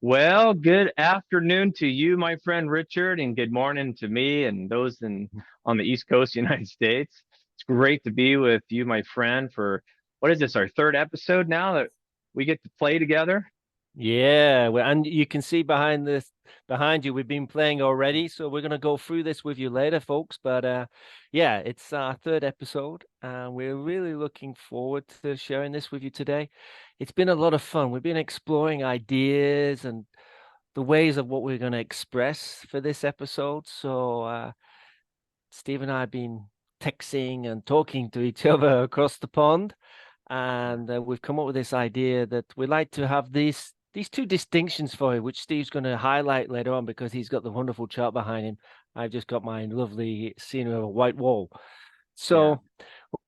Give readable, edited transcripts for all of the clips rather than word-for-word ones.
Well, good afternoon to you, my friend Richard, and good morning to me and those on the East Coast, United States. It's great to be with you, my friend, for what is this, our third episode now that we get to play together? Yeah, and you can see behind you, we've been playing already, so we're gonna go through this with you later, folks. But yeah, it's our third episode, and we're really looking forward to sharing this with you today. It's been a lot of fun. We've been exploring ideas and the ways of what we're going to express for this episode. So Steve and I have been texting and talking to each other across the pond, and we've come up with this idea that we like to have these two distinctions for you, which Steve's going to highlight later on because he's got the wonderful chart behind him. I've just got my lovely scenery of a white wall. Yeah. So,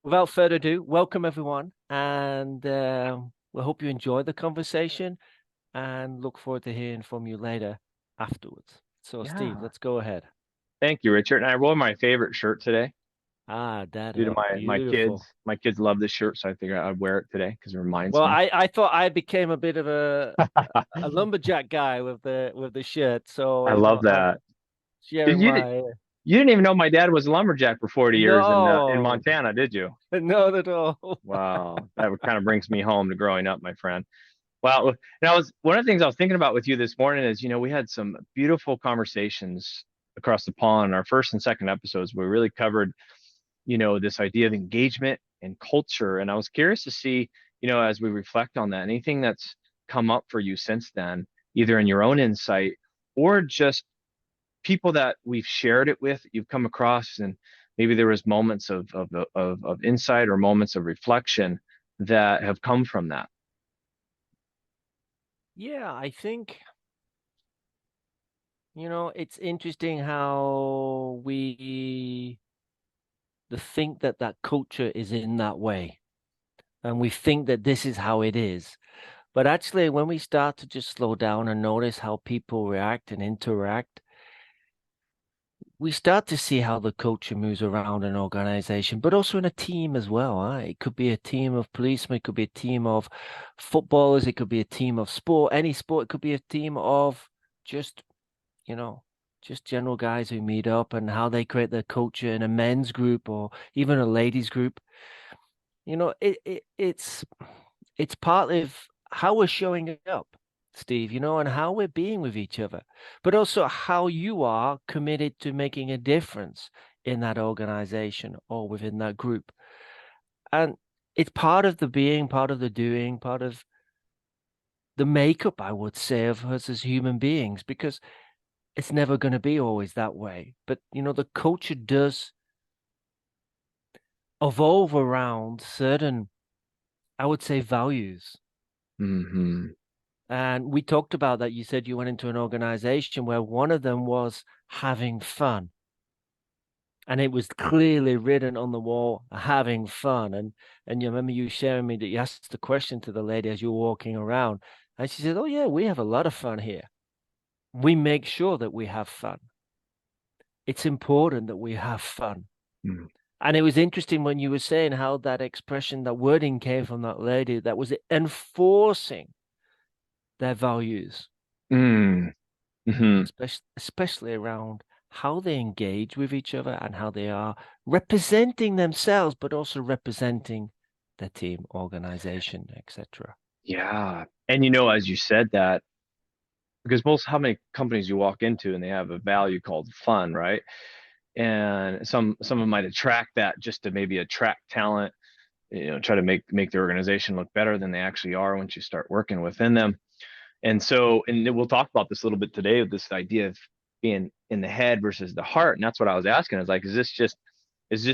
without further ado, welcome everyone, and we hope you enjoy the conversation and look forward to hearing from you later afterwards. So, Steve, Yeah. let's go ahead. Thank you, Richard. And I wore my favorite shirt today Ah, that due to up. my kids. Beautiful. My kids love this shirt, so I figured I'd wear it today because it reminds Well, me. I thought I became a bit of a lumberjack guy with the shirt, so I love I'm that. Did sharing you my you didn't even know my dad was a lumberjack for 40 years in no, Montana, did you? not at all. Wow, that kind of brings me home to growing up, my friend. Wow, and I was one of the things I was thinking about with you this morning is, we had some beautiful conversations across the pond. In our first and second episodes, we really covered, this idea of engagement and culture. And I was curious to see, as we reflect on that, anything that's come up for you since then, either in your own insight or just people that we've shared it with, you've come across, and maybe there was moments of insight or moments of reflection that have come from that. Yeah, I think, it's interesting how we think that culture is in that way, and we think that this is how it is. But actually, when we start to just slow down and notice how people react and interact, we start to see how the culture moves around an organization, but also in a team as well. It could be a team of policemen, it could be a team of footballers, it could be a team of sport, any sport, it could be a team of just, you know, just general guys who meet up and how they create their culture in a men's group or even a ladies group. It's partly of how we're showing up, Steve, and how we're being with each other, but also how you are committed to making a difference in that organization or within that group. And it's part of the being, part of the doing, part of the makeup, I would say, of us as human beings, because it's never going to be always that way. But, the culture does evolve around certain, I would say, values. Hmm. And we talked about that. You said you went into an organization where one of them was having fun. And it was clearly written on the wall, having fun. And you remember you sharing me that you asked the question to the lady as you were walking around. And she said, "Oh yeah, we have a lot of fun here. We make sure that we have fun. It's important that we have fun." And it was interesting when you were saying how that expression, that wording came from that lady that was enforcing their values, Mm. Hmm. especially around how they engage with each other and how they are representing themselves, but also representing the team, organization, etc. Yeah. And as you said that, because how many companies you walk into and they have a value called fun, right? And some of them might attract that just to maybe attract talent, try to make the organization look better than they actually are once you start working within them. And so, and we'll talk about this a little bit today, of this idea of being in the head versus the heart. And that's what I was asking. Is like, is this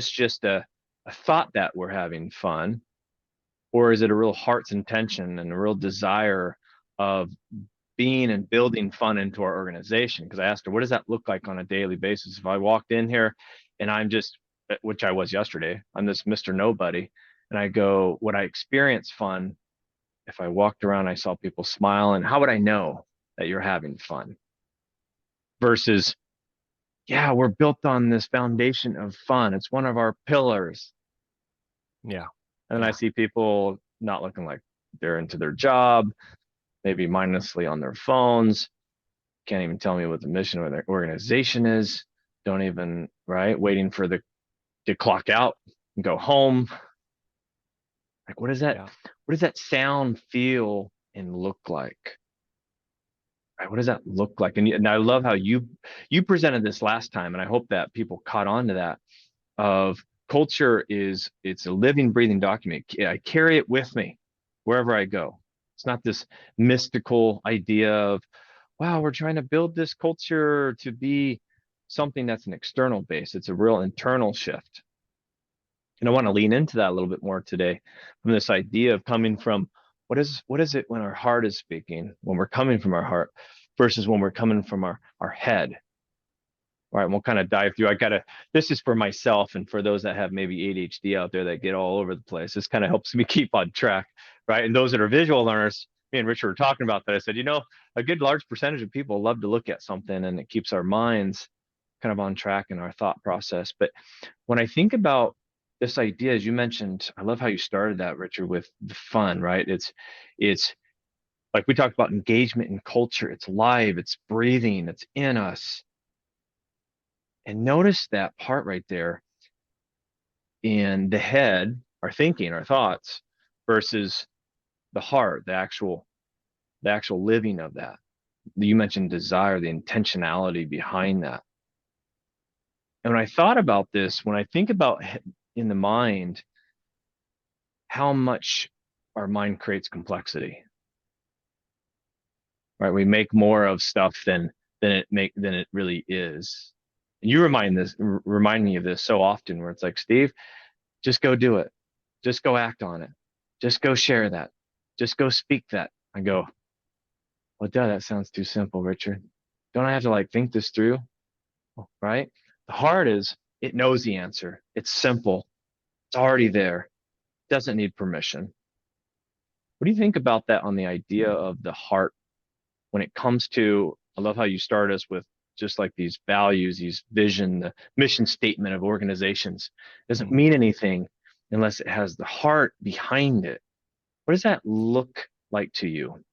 just a thought that we're having fun, or is it a real heart's intention and a real desire of being and building fun into our organization? Because I asked her, what does that look like on a daily basis? If I walked in here and I'm just, which I was yesterday, I'm this Mr. Nobody, and I go, would I experience fun if I walked around, I saw people smile, and how would I know that you're having fun? Versus, yeah, we're built on this foundation of fun. It's one of our pillars. Yeah, And then I yeah, see people not looking like they're into their job, maybe mindlessly on their phones, can't even tell me what the mission of their organization is, don't even, right, waiting for the to clock out and go home. Like, Yeah. what does that sound, feel, and look like? Right? What does that look like? And I love how you presented this last time, and I hope that people caught on to that. Of culture is it's a living, breathing document. I carry it with me wherever I go. It's not this mystical idea of, wow, we're trying to build this culture to be something that's an external base. It's a real internal shift. And I want to lean into that a little bit more today from this idea of coming from what is it when our heart is speaking, when we're coming from our heart versus when we're coming from our head. All right, we'll kind of dive through. This is for myself and for those that have maybe ADHD out there that get all over the place. This kind of helps me keep on track, right? And those that are visual learners, me and Richard were talking about that. I said, a good large percentage of people love to look at something and it keeps our minds kind of on track in our thought process. But when I think about this idea, as you mentioned, I love how you started that, Richard, with the fun, right? It's like we talked about engagement in culture. It's live, it's breathing, it's in us. And notice that part right there in the head, our thinking, our thoughts, versus the heart, the actual living of that. You mentioned desire, the intentionality behind that. And when I thought about this, when I think about in the mind, how much our mind creates complexity, right? We make more of stuff than it really is. And you remind me of this so often where it's like, Steve, just go do it. Just go act on it. Just go share that. Just go speak that. I go, well, duh, that sounds too simple, Richard. Don't I have to like think this through? Right? The heart is, it knows the answer. It's simple. It's already there. Doesn't need permission. What do you think about that on the idea of the heart when it comes to, I love how you start us with just like these values, these vision, the mission statement of organizations doesn't Mm. mean anything unless it has the heart behind it. What does that look like to you?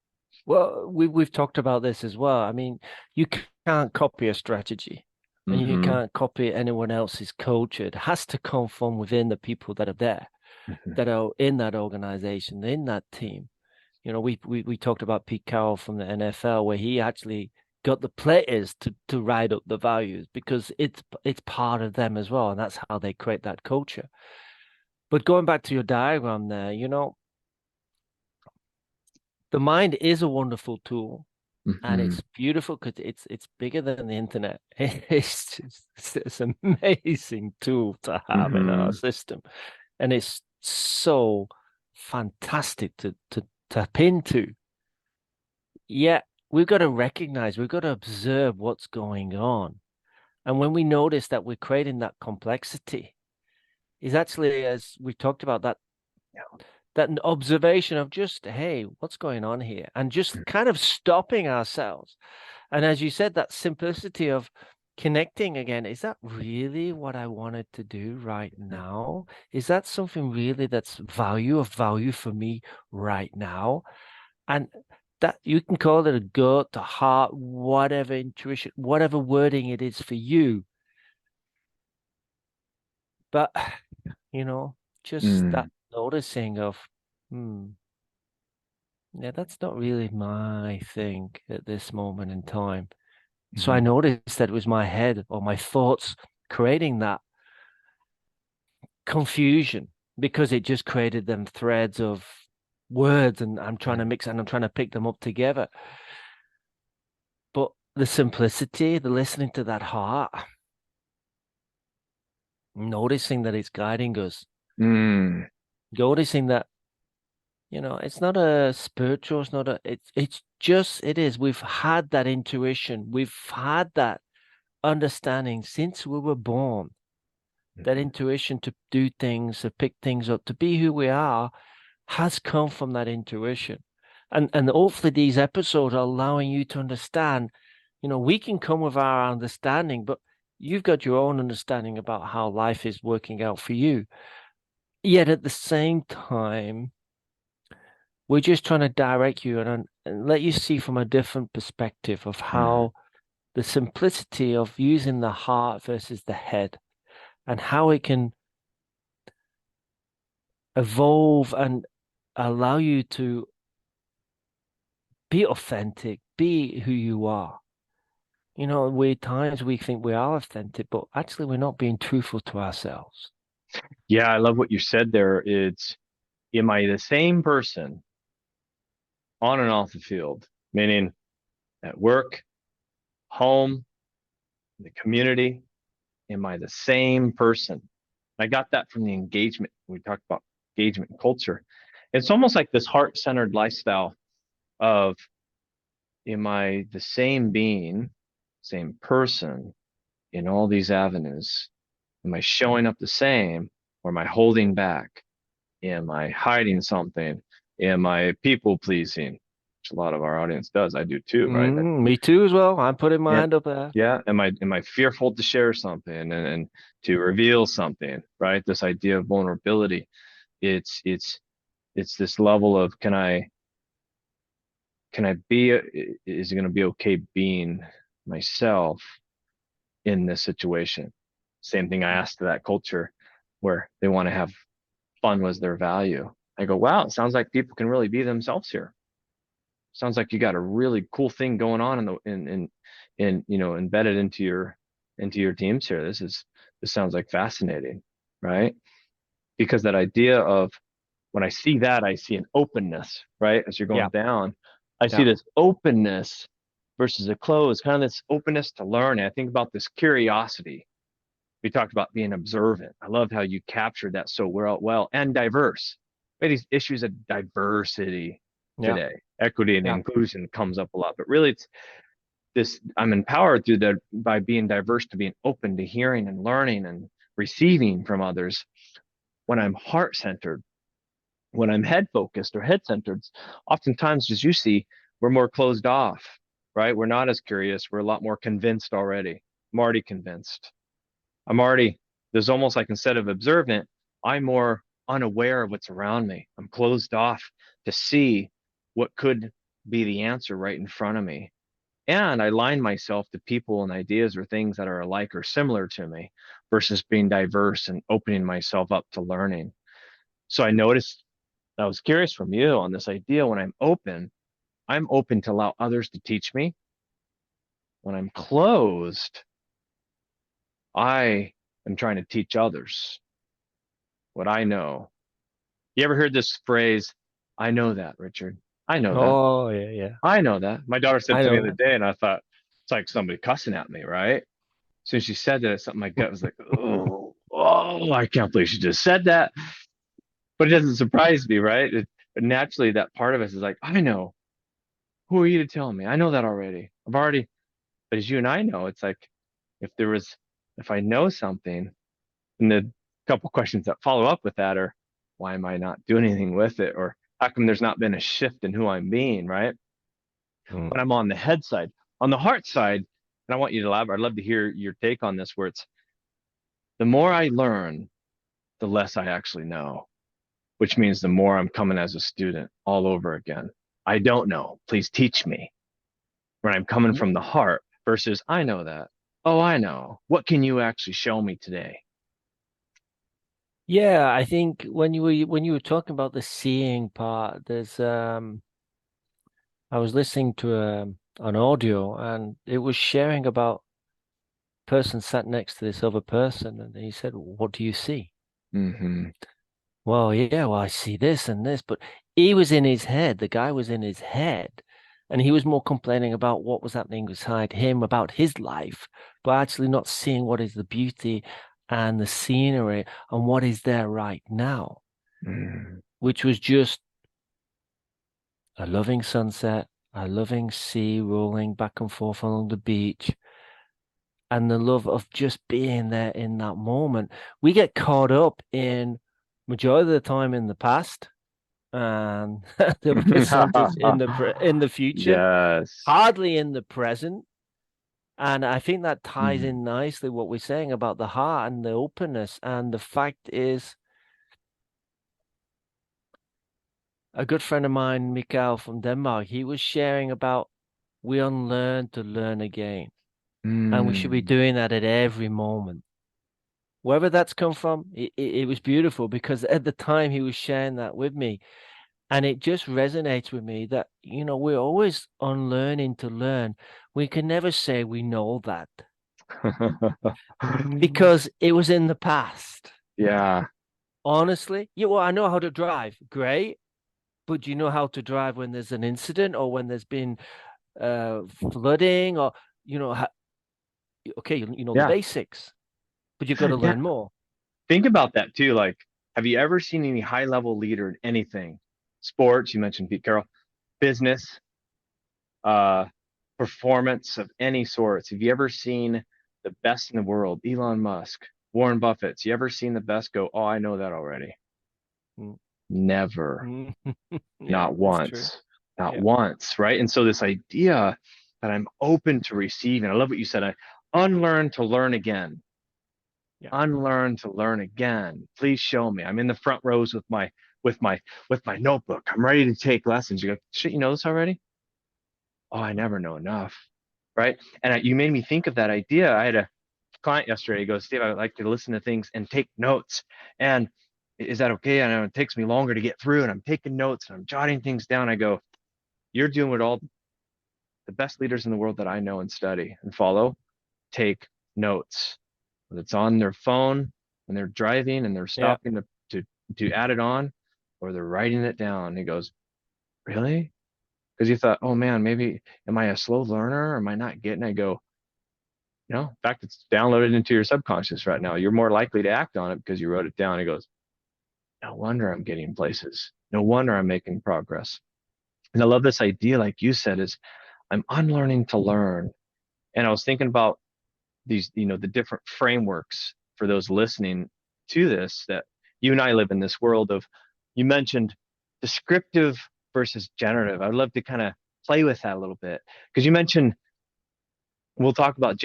Well, we've talked about this as well. I mean, you can't copy a strategy and you Hmm. can't copy anyone else's culture. It has to come from within the people that are there, Hmm. that are in that organization, in that team. We talked about Pete Carroll from the NFL, where he actually got the players to write up the values because it's part of them as well, and that's how they create that culture. But going back to your diagram there, the mind is a wonderful tool and Hmm. it's beautiful because it's bigger than the internet. It's an amazing tool to have in our Hmm. system, and it's so fantastic to tap into. Yet we've got to recognize, we've got to observe what's going on, and when we notice that we're creating that complexity, is actually, as we talked about, that observation of just, hey, what's going on here? And just kind of stopping ourselves. And as you said, that simplicity of connecting again, is that really what I wanted to do right now? Is that something really that's of value for me right now? And that you can call it a gut, a heart, whatever intuition, whatever wording it is for you. But, you know, just that Mm. noticing of, hmm, yeah, that's not really my thing at this moment in time. So I Hmm. noticed that it was my head or my thoughts creating that confusion because it just created them threads of words and I'm trying to mix and I'm trying to pick them up together. But the simplicity, the listening to that heart, noticing that it's guiding us, Mm. noticing that, it's not a spiritual, it's not a, it's just, it is. We've had that intuition. We've had that understanding since we were born, that intuition to do things, to pick things up, to be who we are has come from that intuition. And hopefully these episodes are allowing you to understand, we can come with our understanding, but you've got your own understanding about how life is working out for you. Yet at the same time, we're just trying to direct you and let you see from a different perspective of Mm. how the simplicity of using the heart versus the head and how it can evolve and allow you to be authentic, be who you are. You know, we times we think we are authentic, but actually we're not being truthful to ourselves. Yeah, I love what you said there. It's, am I the same person on and off the field? Meaning at work, home, the community, am I the same person? I got that from the engagement. We talked about engagement and culture. It's almost like this heart-centered lifestyle of, am I the same being, same person in all these avenues? Am I showing up the same, or am I holding back? Am I hiding something? Am I people pleasing? Which a lot of our audience does. I do too, right? Me too as well. I'm putting my Yeah. hand up there. Yeah. Am I fearful to share something and to reveal something, right? This idea of vulnerability. It's it's this level of, can I be, is it going to be okay being myself in this situation? Same thing I asked to that culture where they want to have fun was their value. I go, wow, it sounds like people can really be themselves here. Sounds like you got a really cool thing going on embedded into your teams here. This sounds like fascinating, right? Because that idea of, when I see that, I see an openness, right? As you're Yeah, going down, I see yeah, this openness versus a close, kind of this openness to learn. And I think about this curiosity. We talked about being observant. I love how you captured that so well, and diverse. Right? These issues of diversity yeah, today, equity and yeah. inclusion comes up a lot, but really it's this, I'm empowered through the by being diverse to being open to hearing and learning and receiving from others. When I'm heart centered, when I'm head focused or head centered, oftentimes, as you see, we're more closed off, right? We're not as curious. We're a lot more convinced already. I'm already convinced. I'm already, there's almost like, instead of observant, I'm more unaware of what's around me. I'm closed off to see what could be the answer right in front of me. And I line myself to people and ideas or things that are alike or similar to me versus being diverse and opening myself up to learning. So I noticed, I was curious from you on this idea. When I'm open to allow others to teach me. When I'm closed, I am trying to teach others what I know. You ever heard this phrase? I know that, Richard. I know that. Oh, yeah, yeah. I know that. My daughter said I to me the know other day, and I thought, it's like somebody cussing at me, right? As soon as she said that, something my gut was like, oh, I can't believe she just said that. But it doesn't surprise me, right? But naturally, that part of us is like, I know. Who are you to tell me? I know that already. I've already, but as you and I know, it's like, if there was, if I know something, and the couple questions that follow up with that are, why am I not doing anything with it? Or how come there's not been a shift in who I'm being, right? that. When I'm on the head side, on the heart side, and I want you to elaborate, I'd love to hear your take on this, where it's, the more I learn, the less I actually know, which means the more I'm coming as a student all over again. I don't know. Please teach me. When I'm coming from the heart versus, I know that. Oh, I know. What can you actually show me today? Yeah, I think when you were talking about the seeing part, there's I was listening to an audio and it was sharing about person sat next to this other person and he said, "What do you see?" Hmm. Well, yeah, well, I see this and this, but he was in his head. The guy was in his head, and he was more complaining about what was happening beside him, about his life, but actually not seeing what is the beauty and the scenery and what is there right now, Mm. which was just a loving sunset, a loving sea rolling back and forth along the beach, and the love of just being there in that moment. We get caught up in majority of the time in the past and the percentage in the future, Yes. hardly in the present. And I think that ties Mm. in nicely what we're saying about the heart and the openness. And the fact is, a good friend of mine, Mikael from Denmark, he was sharing about we unlearn to learn again. And we should be Mm. doing that at every moment. Wherever that's come from, it was beautiful because at the time he was sharing that with me. And it just resonates with me that, we're always unlearning to learn. We can never say we know that because it was in the past. Yeah. Honestly, yeah, well, I know how to drive. Great. But do you know how to drive when there's an incident or when there's been flooding or, you know, ha okay, you know the Yeah. basics, but you've got to Yeah. learn more. Think about that too. Like, have you ever seen any high level leader in anything? Sports, you mentioned Pete Carroll, business, uh, performance of any sorts. Have you ever seen the best in the world? Elon Musk, Warren Buffett's. You ever seen the best go, oh, I know that already? Mm. Never. Mm. Yeah, Not that's true. once. Not Yeah, once. Right. And so this idea that I'm open to receiving, I love what you said. I unlearn to learn again. yeah. Unlearn to learn again. Please show me. I'm in the front rows with my with my notebook. I'm ready to take lessons. You go, shit, you know this already? Oh, I never know enough. Right. And you made me think of that idea. I had a client yesterday. He goes, Steve, I would like to listen to things and take notes. And is that okay? I know it takes me longer to get through, and I'm taking notes and I'm jotting things down. I go, you're doing what all the best leaders in the world that I know and study and follow take notes. Whether it's on their phone when they're driving and they're Yeah. stopping to add it on, or they're writing it down. He goes, really? Because you thought, oh man, maybe am I a slow learner? Am I not getting? I go, in fact, it's downloaded into your subconscious right now. You're more likely to act on it because you wrote it down. He goes, no wonder I'm getting places. No wonder I'm making progress. And I love this idea, like you said, is I'm unlearning to learn. And I was thinking about these, the different frameworks for those listening to this, that you and I live in this world of, you mentioned descriptive versus generative. I'd love to kind of play with that a little bit because you mentioned we'll talk about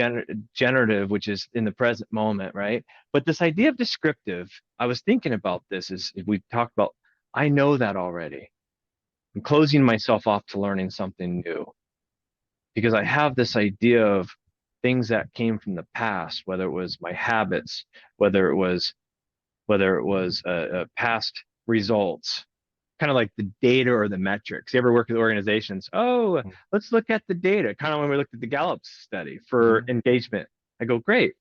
generative, which is in the present moment, right? But this idea of descriptive, I was thinking about this is if we talk about, I know that already. I'm closing myself off to learning something new because I have this idea of things that came from the past, whether it was my habits, whether it was past results, kind of like the data or the metrics. You ever work with organizations? Oh, let's look at the data. Kind of when we looked at the Gallup study for Mm-hmm. engagement. I go, great.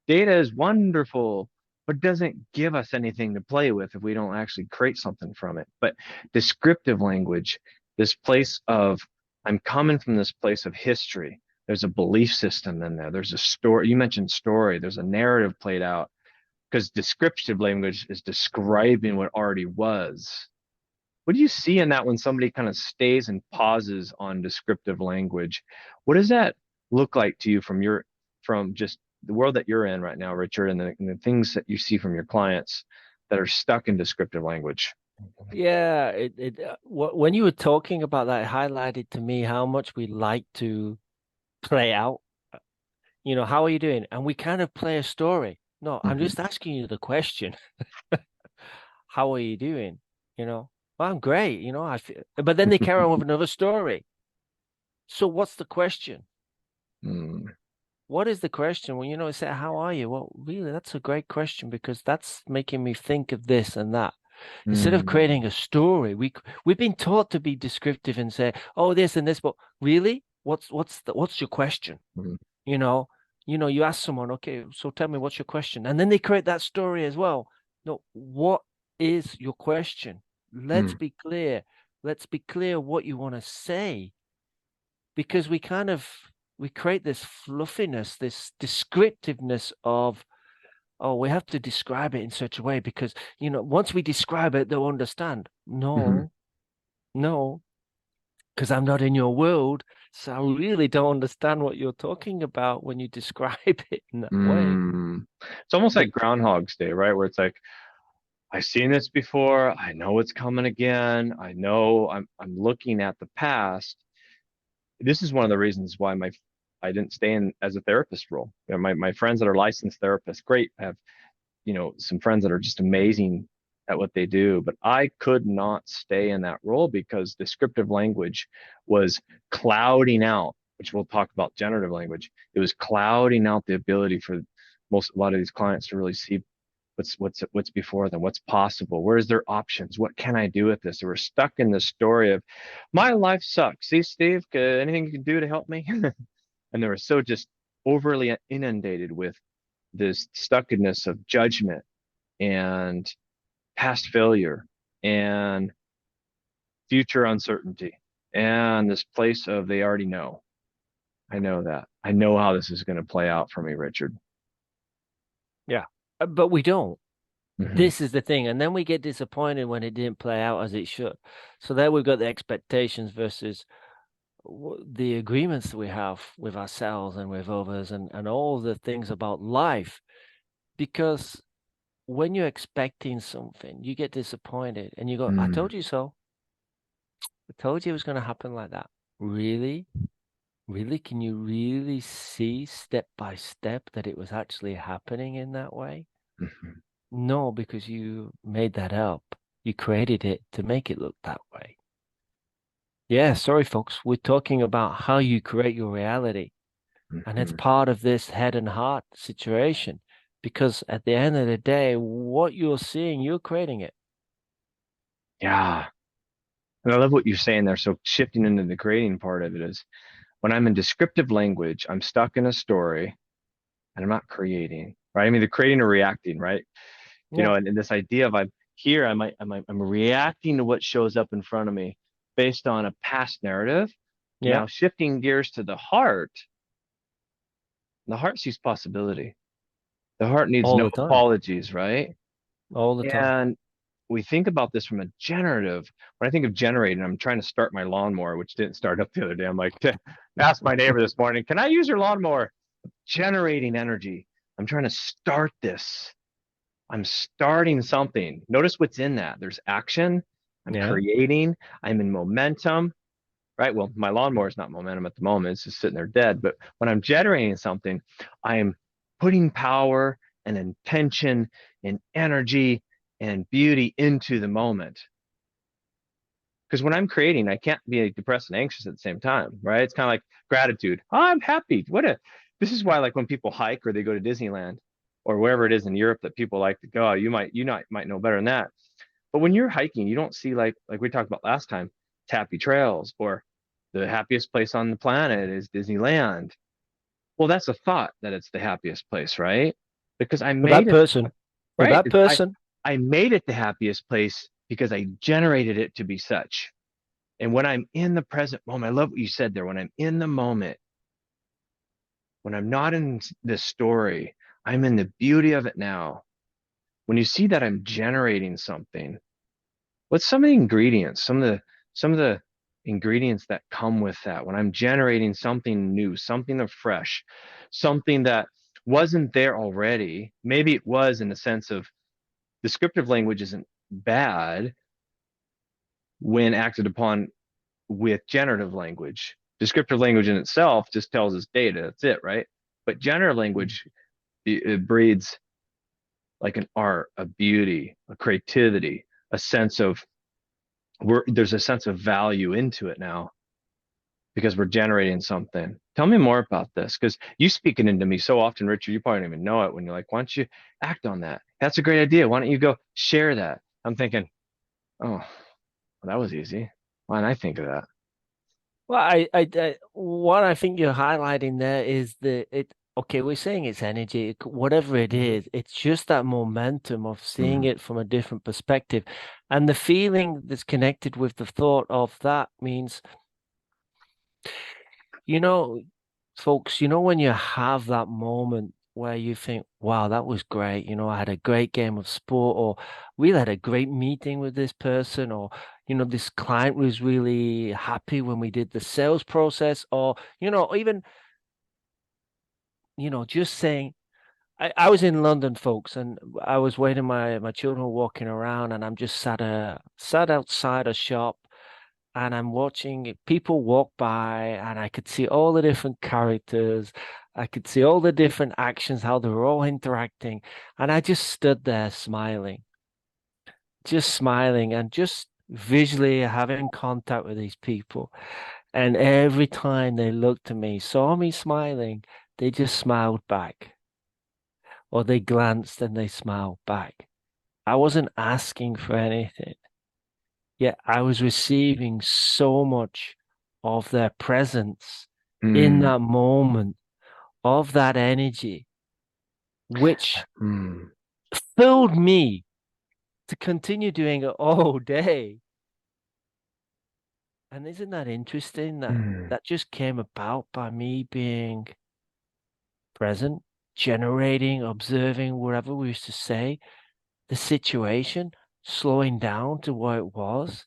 Data is wonderful, but doesn't give us anything to play with if we don't actually create something from it. But descriptive language, this place of, I'm coming from this place of history. There's a belief system in there. There's a story. You mentioned story. There's a narrative played out because descriptive language is describing what already was. What do you see in that when somebody kind of stays and pauses on descriptive language? What does that look like to you from just the world that you're in right now, Richard, and the things that you see from your clients that are stuck in descriptive language? Yeah, when you were talking about that, it highlighted to me how much we like to play out. How are you doing? And we kind of play a story. No, I'm Mhm. just asking you the question. How are you doing? Well, I'm great. I feel, but then they carry on with another story. So what's the question? Mm, What is the question? Well, say, how are you? Well, really, that's a great question because that's making me think of this and that. Instead of mm, creating a story, we've been taught to be descriptive and say, oh, this and this, but really, what's your question? mm, You know, you ask someone, okay, so tell me what's your question? And then they create that story as well. No, what is your question? Let's mm, be clear. Let's be clear what you want to say because we create this fluffiness, this descriptiveness of, oh, we have to describe it in such a way because, once we describe it, they'll understand. mhm. No, because I'm not in your world. So I really don't understand what you're talking about when you describe it in that way. Mm. It's almost But like Groundhog's Day, right? Where it's like, I've seen this before. I know it's coming again. I know I'm looking at the past. This is one of the reasons why I didn't stay in as a therapist role. My friends that are licensed therapists, great. I have, some friends that are just amazing at what they do, but I could not stay in that role because descriptive language was clouding out, which we'll talk about generative language. It was clouding out the ability for a lot of these clients to really see what's before them, what's possible, where's their options, what can I do with this? They were stuck in the story of my life sucks. See, Steve, anything you can do to help me? And they were so just overly inundated with this stuckness of judgment and past failure and future uncertainty and this place of they already know. I know that. I know how this is going to play out for me, Richard. Yeah. But we don't. Hmm. This is the thing. And then we get disappointed when it didn't play out as it should. So there we've got the expectations versus the agreements that we have with ourselves and with others and all the things about life. Because when you're expecting something, you get disappointed and you go, I Mm. told you so. I told you it was going to happen like that. Really? Really? Can you really see step by step that it was actually happening in that way? Mhm. No, because you made that up. You created it to make it look that way. Yeah, sorry, folks. We're talking about how you create your reality. And it's Mhm. part of this head and heart situation. Because at the end of the day, what you're seeing, you're creating it. Yeah. And I love what you're saying there. So shifting into the creating part of it is when I'm in descriptive language, I'm stuck in a story and I'm not creating, right? I'm either creating or reacting, right? Yeah. And this idea of I'm here, I'm reacting to what shows up in front of me based on a past narrative. Yeah. Now shifting gears to the heart sees possibility. The heart needs All no the time. apologies, right? All the time. And we think about this from a generative. When I think of generating, I'm trying to start my lawnmower, which didn't start up the other day. I'm like, asked my neighbor this morning, can I use your lawnmower? Generating energy. I'm trying to start this. I'm starting something. Notice what's in that. There's action. I'm Yeah. creating. I'm in momentum, right? Well, my lawnmower is not momentum at the moment. It's just sitting there dead. But when I'm generating something, I'm putting power and intention and energy and beauty into the moment. Because when I'm creating, I can't be depressed and anxious at the same time, right? It's kind of like gratitude. Oh, I'm happy. This is why, like when people hike or they go to Disneyland or wherever it is in Europe that people like to go, you might know better than that. But when you're hiking, you don't see like we talked about last time, happy trails or the happiest place on the planet is Disneyland. Well, that's a thought that it's the happiest place, right? Because I For made that it, person, for right? that person, I made it the happiest place because I generated it to be such. And when I'm in the present moment, I love what you said there. When I'm in the moment, when I'm not in this story, I'm in the beauty of it now. When you see that I'm generating something, what's some of the ingredients, some of the ingredients that come with that? When I'm generating something new, something of fresh, something that wasn't there already, maybe it was in the sense of descriptive language isn't bad when acted upon with generative language. Descriptive language in itself just tells us data. That's it, right? But generative language, it breeds like an art, a beauty, a creativity, a sense of there's a sense of value into it now because we're generating something. Tell me more about this because you speak it into me so often, Richard. You probably don't even know it when you're like, why don't you act on that? That's a great idea. Why don't you go share that? I'm thinking, oh, well, that was easy. Why didn't I think of that? well, what I think you're highlighting there is okay, we're saying it's energy, whatever it is, it's just that momentum of seeing Mm, it from a different perspective. And the feeling that's connected with the thought of that means, you know, folks, when you have that moment where you think, wow, that was great. I had a great game of sport, or we had a great meeting with this person, or, this client was really happy when we did the sales process, or, even, just saying, I was in London, folks, and I was waiting, my children were walking around, and I'm just sat outside a shop and I'm watching people walk by, and I could see all the different characters. I could see all the different actions, how they were all interacting. And I just stood there smiling. just smiling and just visually having contact with these people. And every time they looked at me, saw me smiling, they just smiled back, or they glanced and they smiled back. I wasn't asking for anything, yet I was receiving so much of their presence in Mm, that moment, of that energy, which mm, filled me to continue doing it all day. And isn't that interesting that mm, that just came about by me being present, generating, observing, whatever we used to say, the situation, slowing down to what it was,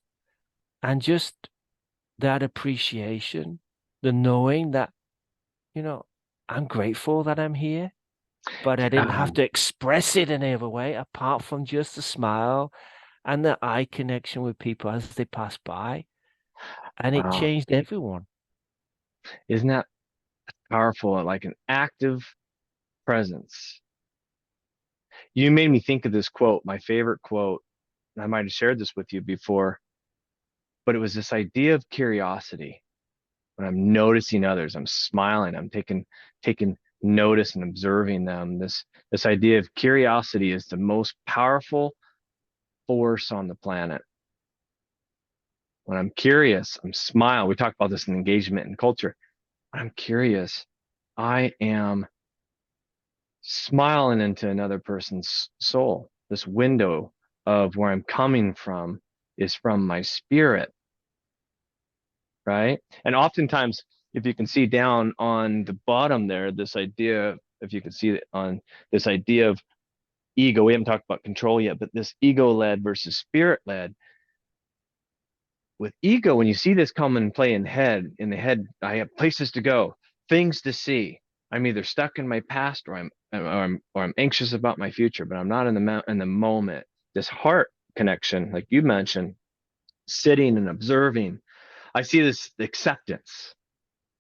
and just that appreciation, the knowing that, you know, I'm grateful that I'm here, but I didn't yeah. have to express it in any other way apart from just a smile and the eye connection with people as they pass by. And it Wow. changed everyone. Isn't that powerful? Like an active presence. You made me think of this quote, my favorite quote. And I might have shared this with you before, but it was this idea of curiosity. When I'm noticing others, I'm smiling, I'm taking notice and observing them. This idea of curiosity is the most powerful force on the planet. When I'm curious, I'm smiling. We talked about this in engagement and culture. When I'm curious, I am smiling into another person's soul. This window of where I'm coming from is from my spirit, right? And oftentimes, if you can see down on the bottom there, this idea, if you can see it on this idea of ego, we haven't talked about control yet, but this ego led versus spirit led. With ego, when you see this come and play in the head, I have places to go, things to see. I'm either stuck in my past or I'm anxious about my future, but I'm not in the moment. This heart connection, like you mentioned, sitting and observing. I see this acceptance,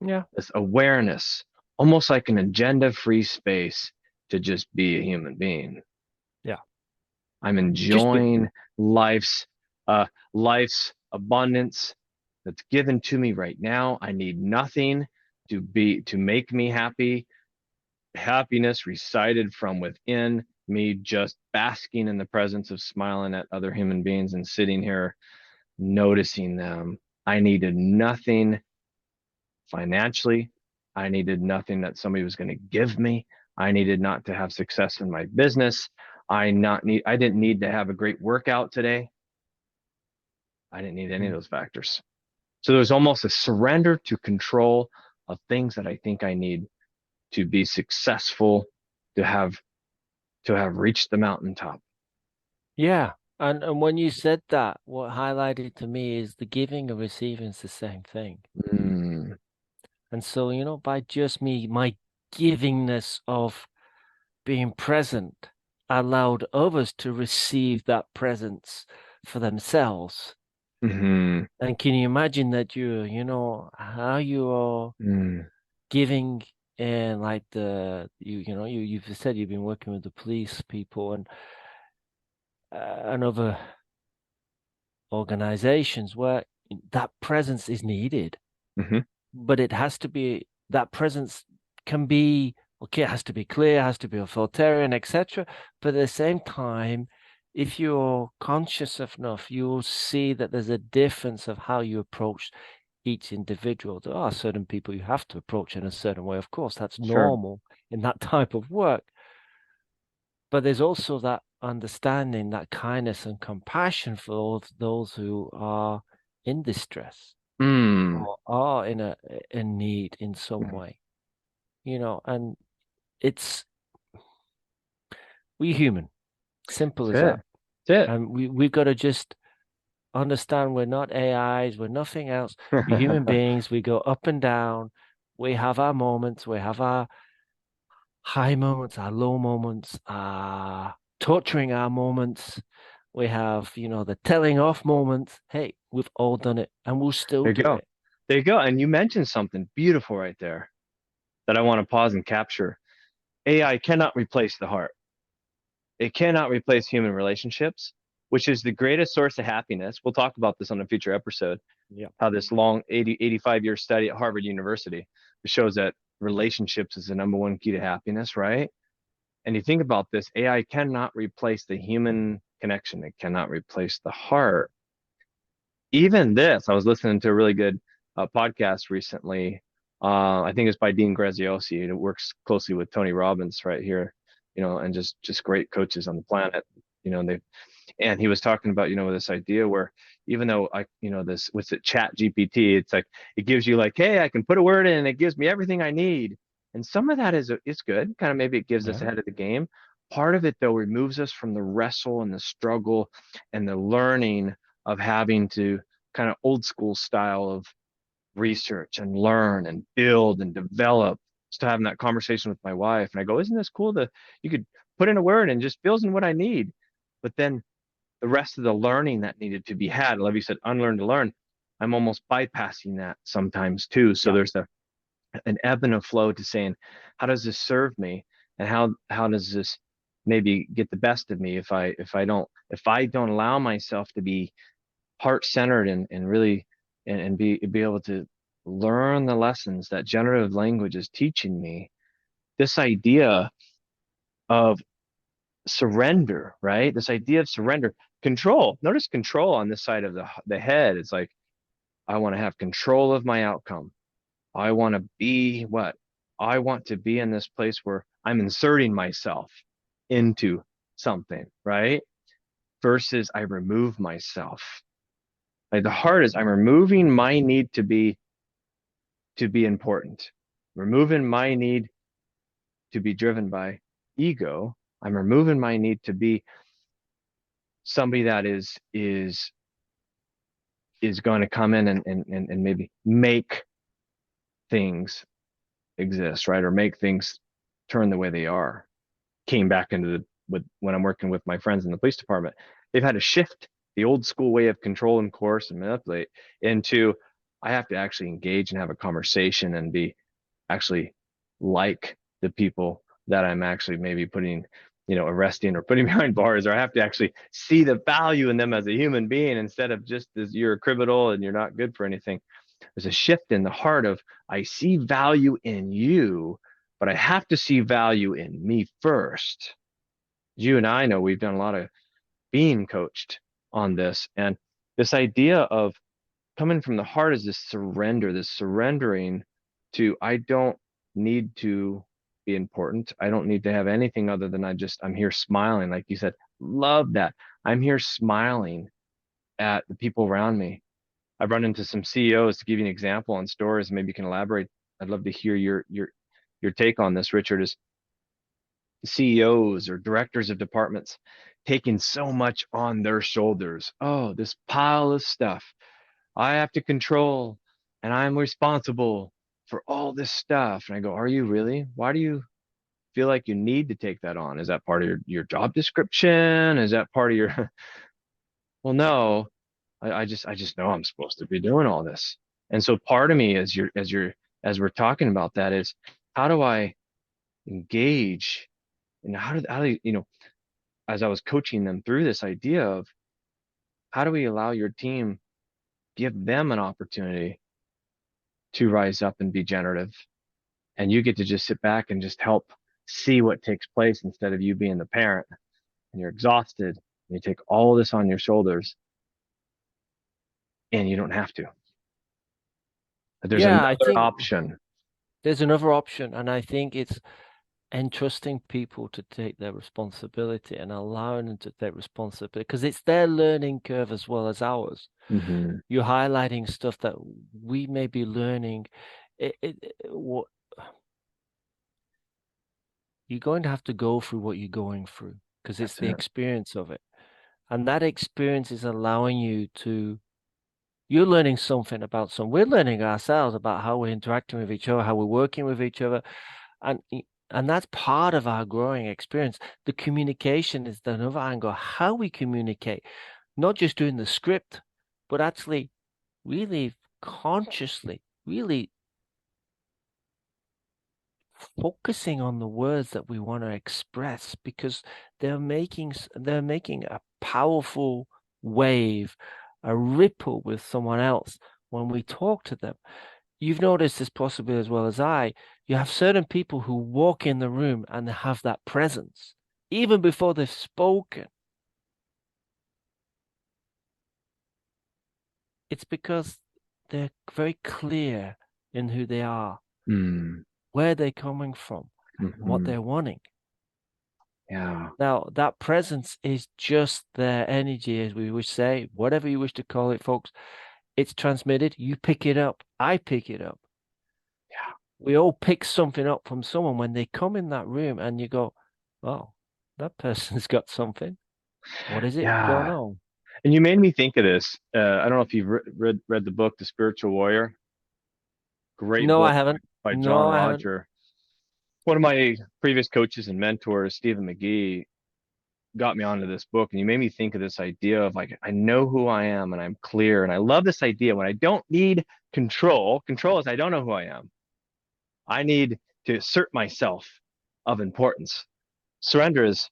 Yeah. this awareness, almost like an agenda-free space to just be a human being. Yeah. I'm Just be. enjoying life's uh life's abundance that's given to me right now. I need nothing to make me happy. Happiness recited from within me, just basking in the presence of smiling at other human beings and sitting here noticing them. I needed nothing financially. I needed nothing that somebody was going to give me. I needed not to have success in my business. I didn't need to have a great workout today. I didn't need any of Mm. those factors. So there's almost a surrender to control of things that I think I need to be successful, to have to have reached the mountaintop. Yeah. And when you said that, what highlighted to me is the giving and receiving is the same thing. Mm, And so, by just me, my givingness of being present allowed others to receive that presence for themselves. hmm And can you imagine that how you are mm, giving and like you've said you've been working with the police people and other organizations where that presence is needed, hmm but it has to be that presence can be okay, it has to be clear, it has to be authoritarian, etc. But at the same time, if you're conscious enough, you'll see that there's a difference of how you approach each individual. There are certain people you have to approach in a certain way. Of course, that's Sure. normal in that type of work. But there's also that understanding, that kindness and compassion for all those who are in distress Mm, or are in need in some mm. way, and it's we human, simple as That's that. it. That's And we've got to just understand we're not AIs, we're nothing else. We're human it. beings. We go up and down. We have our moments. We have our high moments, our low moments, our torturing our moments. We have, the telling off moments. Hey, we've all done it and we'll still There you do go. it. There you go. And you mentioned something beautiful right there that I want to pause and capture. AI cannot replace the heart. It cannot replace human relationships. which is the greatest source of happiness. We'll talk about this on a future episode, Yeah. how this long 85-year study at Harvard University shows that relationships is the number one key to happiness, right? And you think about this, AI cannot replace the human connection. It cannot replace the heart. Even this, I was listening to a really good podcast recently. I think it's by Dean Graziosi. It works closely with Tony Robbins right here, and just great coaches on the planet. And he was talking about, this idea where even though this with the chat GPT, it's like it gives you like, hey, I can put a word in and it gives me everything I need. And some of that is good. Kind of maybe it gives us Yeah. ahead of the game. Part of it though removes us from the wrestle and the struggle and the learning of having to kind of old school style of research and learn and build and develop. Just having that conversation with my wife, and I go, isn't this cool that you could put in a word and just fills in what I need? But then the rest of the learning that needed to be had, like you said, unlearn to learn, I'm almost bypassing that sometimes too. So Yeah. there's an ebb and a flow to saying, how does this serve me? And how does this maybe get the best of me if I don't allow myself to be heart centered and really and be able to learn the lessons that generative language is teaching me. This idea of surrender, right? This idea of surrender, control. Notice control on this side of the head. It's like I want to have control of my outcome. I want to be what? I want to be in this place where I'm inserting myself into something, right? Versus I remove myself. Like the heart is I'm removing my need to be important, removing my need to be driven by ego. I'm removing my need to be somebody that is going to come in and maybe make things exist, right? Or make things turn the way they are. Came back into with when I'm working with my friends in the police department. They've had to shift the old school way of control and coerce and manipulate into I have to actually engage and have a conversation and be actually like the people that I'm actually maybe putting, arresting or putting behind bars, or I have to actually see the value in them as a human being instead of just as you're a criminal and you're not good for anything. There's a shift in the heart of I see value in you, but I have to see value in me first. You and I know we've done a lot of being coached on this. And this idea of coming from the heart is this surrender, this surrendering to I don't need to be important. I don't need to have anything other than I'm here smiling. Like you said, love that. I'm here smiling at the people around me. I've run into some CEOs to give you an example on stories. Maybe you can elaborate. I'd love to hear your take on this, Richard, is CEOs or directors of departments taking so much on their shoulders. Oh, this pile of stuff I have to control, and I'm responsible for all this stuff. And I go, are you really? Why do you feel like you need to take that on? Is that part of your job description? Is that part of your, well, no, I just know I'm supposed to be doing all this. And so part of me as we're talking about that is how do I engage and how do as I was coaching them through this idea of how do we allow your team, give them an opportunity to rise up and be generative, and you get to just sit back and just help see what takes place instead of you being the parent and you're exhausted and you take all this on your shoulders and you don't have to. But there's Yeah, I another think option. there's another option, and I think it's entrusting people to take their responsibility and allowing them to take responsibility because it's their learning curve as well as ours. Hmm. You're highlighting stuff that we may be learning. What you're going to have to go through what you're going through because it's That's the it. experience of it. And that experience is allowing you to, you're learning something about we're learning ourselves about how we're interacting with each other, how we're working with each other. And and that's part of our growing experience. The communication is another angle, how we communicate, not just doing the script, but actually really consciously, really focusing on the words that we want to express because they're making a powerful wave, a ripple with someone else when we talk to them. You've noticed this possibly as well as I. You have certain people who walk in the room and they have that presence, even before they've spoken. It's because they're very clear in who they are, Mm, where they're coming from, and what hmm. they're wanting. Yeah. Now, that presence is just their energy, as we would say, whatever you wish to call it, folks. It's transmitted. You pick it up. I pick it up. Yeah. We all pick something up from someone when they come in that room and you go, oh, that person's got something. What is it going Yeah. on? And you made me think of this. I don't know if you've read the book, The Spiritual Warrior. Great No, I book haven't. by John No, I haven't. Roger. One of my previous coaches and mentors, Stephen McGee, got me onto this book, and you made me think of this idea of like, I know who I am and I'm clear. And I love this idea when I don't need control. Control is I don't know who I am. I need to assert myself of importance. Surrender is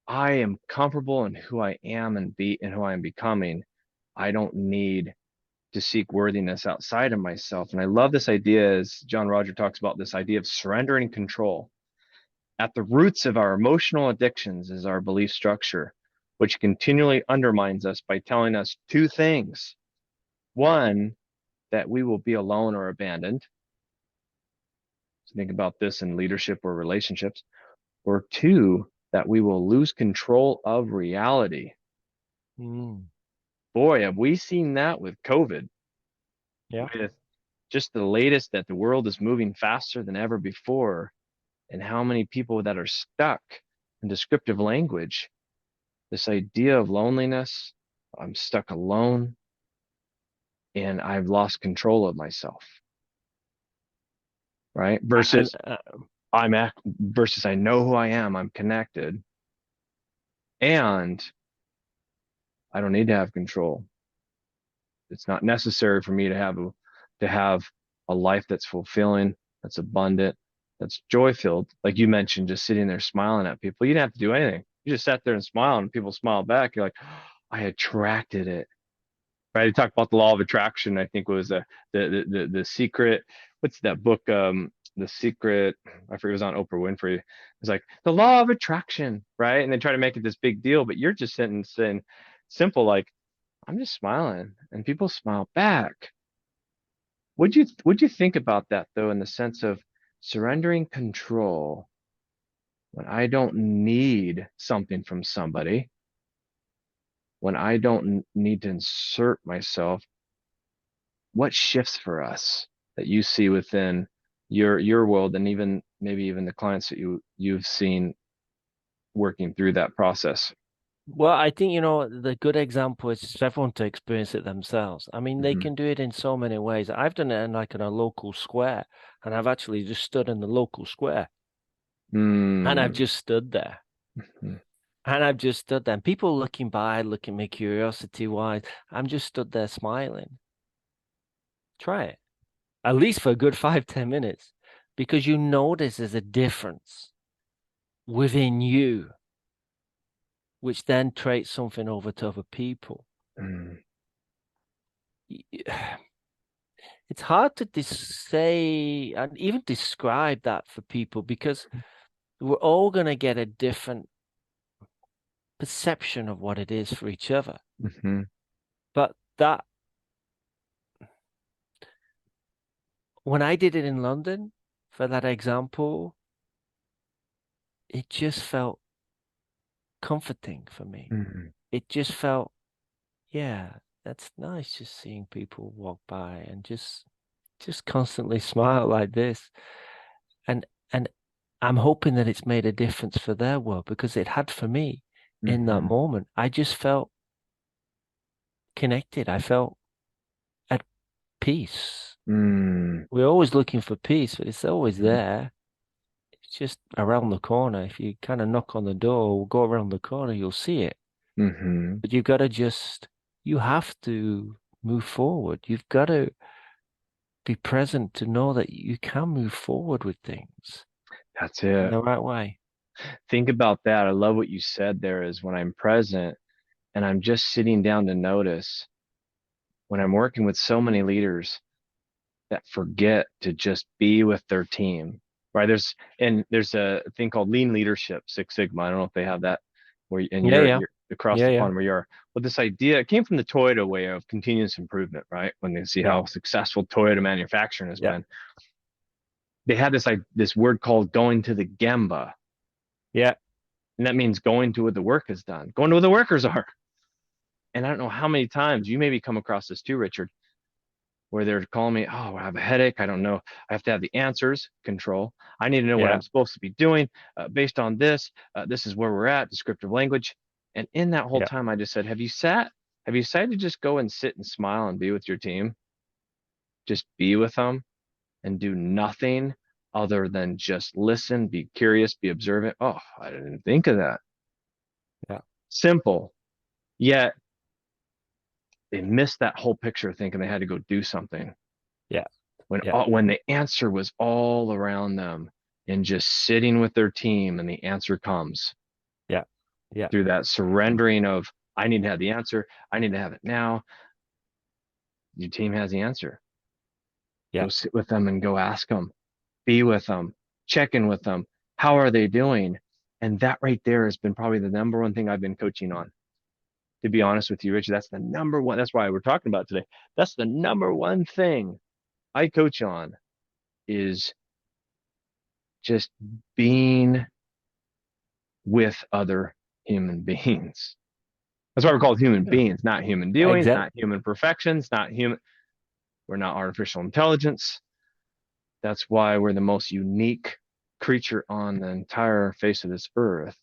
I am comfortable in who I am and who I am becoming. I don't need to seek worthiness outside of myself. And I love this idea as John Roger talks about this idea of surrendering control. At the roots of our emotional addictions is our belief structure, which continually undermines us by telling us two things. One, that we will be alone or abandoned. So think about this in leadership or relationships. Or two, that we will lose control of reality. Mm, Boy, have we seen that with COVID, yeah. with just the latest that the world is moving faster than ever before, and how many people that are stuck in descriptive language. This idea of loneliness, I'm stuck alone and I've lost control of myself, right? And Versus I know who I am, I'm connected, and I don't need to have control. It's not necessary for me to have a life that's fulfilling, that's abundant, that's joy filled. Like you mentioned, just sitting there smiling at people. You didn't have to do anything. You just sat there and smiled, and people smiled back. You're like, oh, I attracted it. Right? He talked about the law of attraction. I think was the secret. What's that book? The secret. I forget. It was on Oprah Winfrey. It's like the law of attraction, right? And they try to make it this big deal, but you're just sitting saying simple, like I'm just smiling, and people smile back. Would you think about that though, in the sense of surrendering control when I don't need something from somebody, when I don't need to insert myself? What shifts for us that you see within your world, and even maybe even the clients that you've seen working through that process? well, I think, the good example is for everyone to experience it themselves. I mean, they Hmm. can do it in so many ways. I've done it in a local square, and I've actually just stood in the local square and I've Mm. just stood there. And I've just stood there. And people looking by, looking at me curiosity wise. I'm just stood there smiling. Try it. At least for a good 5, 10 minutes. Because you notice there's a difference within you, which then traits something over to other people. Mm. It's hard to say and even describe that for people because we're all going to get a different perception of what it is for each other. Hmm. But that when I did it in London, for that example, it just felt comforting for me. Hmm. It just felt, yeah, that's nice just seeing people walk by and just constantly smile like this. And and I'm hoping that it's made a difference for their world because it had for me in that Hmm. moment. I just felt connected. I felt at peace. Mm. We're always looking for peace, but it's always there. It's just around the corner. If you kind of knock on the door or go around the corner, you'll see it. Hmm. But you have to move forward. You've got to be present to know that you can move forward with things That's in it. the right way. Think about that. I love what you said there is when I'm present, And I'm just sitting down to notice when I'm working with so many leaders that forget to just be with their team, right? There's a thing called lean leadership, Six Sigma. I don't know if they have that and Yeah, yeah, you're across yeah, the yeah, pond where you are. Well, this idea it came from the Toyota way of continuous improvement, right? When they see yeah, how successful Toyota manufacturing has yeah, been, they had this word called going to the Gemba, yeah, and that means going to where the work is done, going to where the workers are. And I don't know how many times you maybe come across this too, Richard, where they're calling me, oh, I have a headache. I don't know. I have to have the answers, control. I need to know what yeah, I'm supposed to be doing based on this. This is where we're at, descriptive language. And in that whole yeah, time, I just said, have you sat? Have you decided to just go and sit and smile and be with your team? Just be with them and do nothing other than just listen, be curious, be observant. Oh, I didn't think of that. yeah, Simple. Yet they missed that whole picture thinking they had to go do something. yeah, yeah, When the answer was all around them and just sitting with their team and the answer comes yeah, yeah, through that surrendering of I need to have the answer, I need to have it now. Your team has the answer. yeah, Go sit with them and go ask them, be with them, check in with them. How are they doing? And that right there has been probably the number one thing I've been coaching on. To be honest with you, Richard, that's the number one. That's why we're talking about today. That's the number one thing I coach on is just being with other human beings. That's why we're called human yeah. beings, not human doings, Exactly. not human perfections, not human. We're not artificial intelligence. That's why we're the most unique creature on the entire face of this earth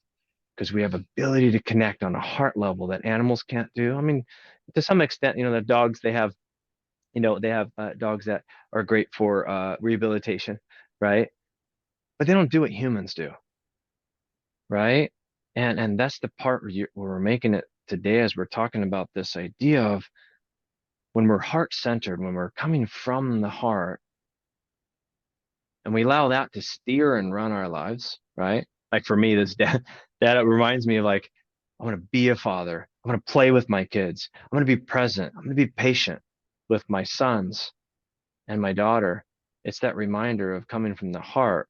because we have ability to connect on a heart level that animals can't do. I mean, to some extent, the dogs they have dogs that are great for rehabilitation, right? But they don't do what humans do, right? And that's the part where we're making it today as we're talking about this idea of when we're heart centered, when we're coming from the heart, and we allow that to steer and run our lives, right? Like for me, this dad it reminds me of like I want to be a father. I want to play with my kids. I'm going to be present. I'm going to be patient with my sons and my daughter. It's that reminder of coming from the heart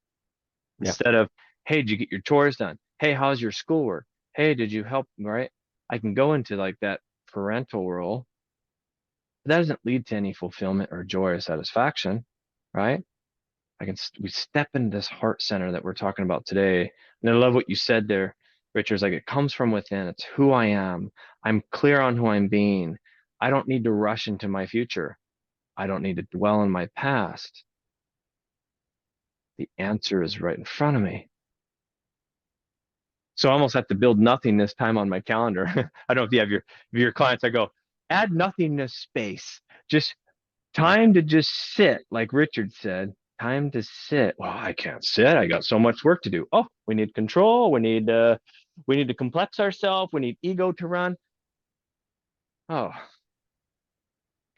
Yeah, instead of, hey, did you get your chores done? Hey, how's your schoolwork? Hey, did you help? Right? I can go into like that parental role. But that doesn't lead to any fulfillment or joy or satisfaction, right? We step into this heart center that we're talking about today. And I love what you said there, Richard. It's like it comes from within. It's who I am. I'm clear on who I'm being. I don't need to rush into my future. I don't need to dwell in my past. The answer is right in front of me. So I almost have to build nothingness time on my calendar. I don't know if you have your clients. I go, add nothingness space. Just time to just sit, like Richard said. Time to sit. Well, I can't sit. I got so much work to do. Oh, we need control. We need to complex ourselves. We need ego to run. Oh,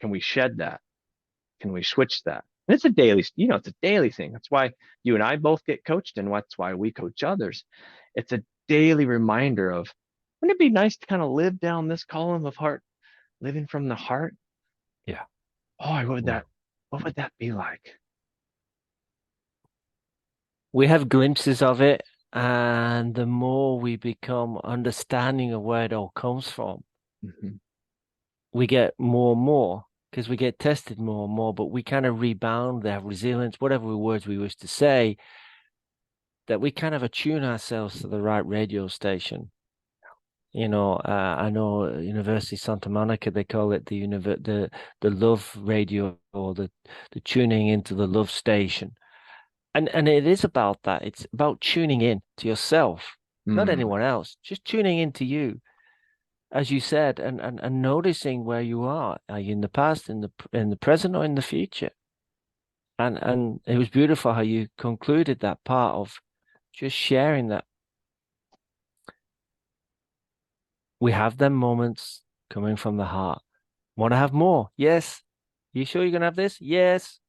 can we shed that? Can we switch that? And it's a daily, it's a daily thing. That's why you and I both get coached, and that's why we coach others. It's a daily reminder of, wouldn't it be nice to kind of live down this column of heart, living from the heart? yeah, Oh, yeah. what would that be like? We have glimpses of it, and the more we become understanding of where it all comes from, Mhm. we get more and more because we get tested more and more, but we kind of rebound, they have resilience, whatever words we wish to say, that we kind of attune ourselves to the right radio station. I know University of Santa Monica, they call it the love radio, or the tuning into the love station. And it is about that. It's about tuning in to yourself, not Mm. anyone else, just tuning into you, as you said, and noticing where you are you in the past, in the present, or in the future? And it was beautiful how you concluded that part of just sharing that we have them moments coming from the heart. Want to have more? Yes. You sure you're gonna have this? Yes.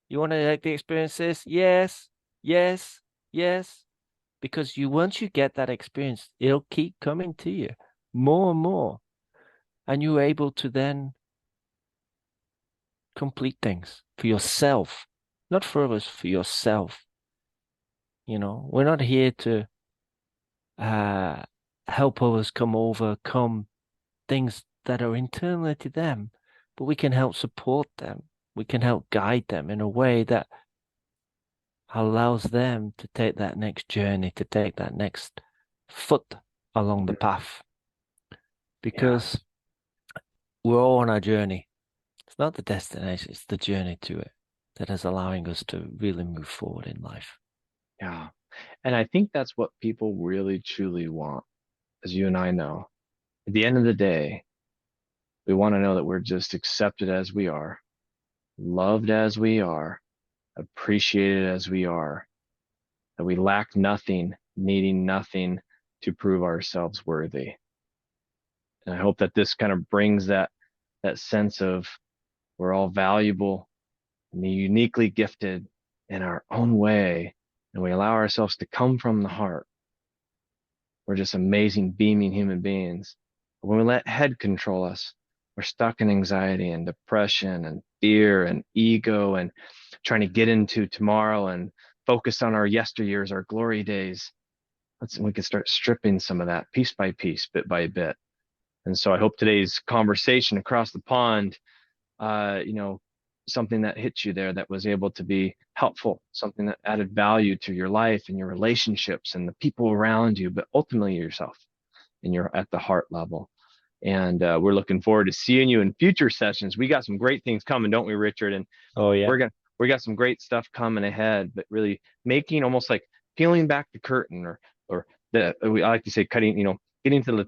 You want to like the experience this? Yes. Yes. Yes. Because once you get that experience, it'll keep coming to you more and more. and you're able to then complete things for yourself, not for others, for yourself. We're not here to uh, help others overcome things that are internal to them, but we can help support them. We can help guide them in a way that allows them to take that next journey, to take that next foot along the path, Yeah. because we're all on our journey. It's not the destination, it's the journey to it that is allowing us to really move forward in life. Yeah. And I think that's what people really truly want, as you and I know. At the end of the day, we want to know that we're just accepted as we are, loved as we are, appreciated as we are, that we lack nothing, needing nothing to prove ourselves worthy. And I hope that this kind of brings that sense of we're all valuable and uniquely gifted in our own way, and we allow ourselves to come from the heart. We're just amazing, beaming human beings. But when we let head control us, we're stuck in anxiety and depression and fear and ego and trying to get into tomorrow and focus on our yesteryears, our glory days. We can start stripping some of that piece by piece, bit by bit. And so I hope today's conversation across the pond, uh, you know, something that hit you there that was able to be helpful, something that added value to your life and your relationships and the people around you, but ultimately yourself and you're at the heart level. And we're looking forward to seeing you in future sessions. We got some great things coming, don't we, Richard? And Oh, yeah. we're gonna we got some great stuff coming ahead, but really making almost like peeling back the curtain, or I like to say cutting, getting to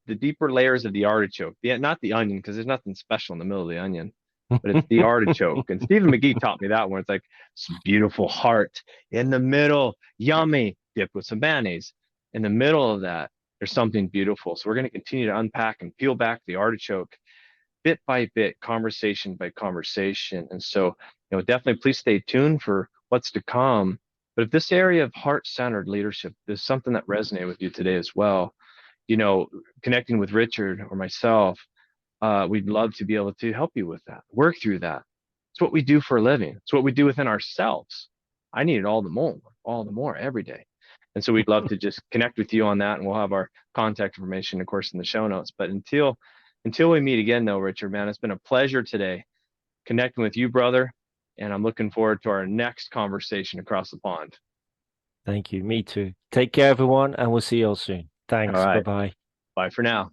the deeper layers of the artichoke. Yeah, not the onion, because there's nothing special in the middle of the onion, but it's the artichoke. And Stephen McGee taught me that one. It's like some beautiful heart in the middle, yummy, dipped with some mayonnaise. In the middle of that, there's something beautiful. So we're going to continue to unpack and peel back the artichoke bit by bit, conversation by conversation. And so, definitely please stay tuned for what's to come. But if this area of heart-centered leadership is something that resonated with you today as well, you know, connecting with Richard or myself, we'd love to be able to help you with that, work through that. It's what we do for a living. It's what we do within ourselves. I need it all the more every day. And so we'd love to just connect with you on that, and we'll have our contact information, of course, in the show notes. But until we meet again, though, Richard, man, it's been a pleasure today connecting with you, brother. And I'm looking forward to our next conversation across the pond. Thank you. Me too. Take care, everyone, and we'll see you all soon. All Thanks. Bye right. bye. Bye for now.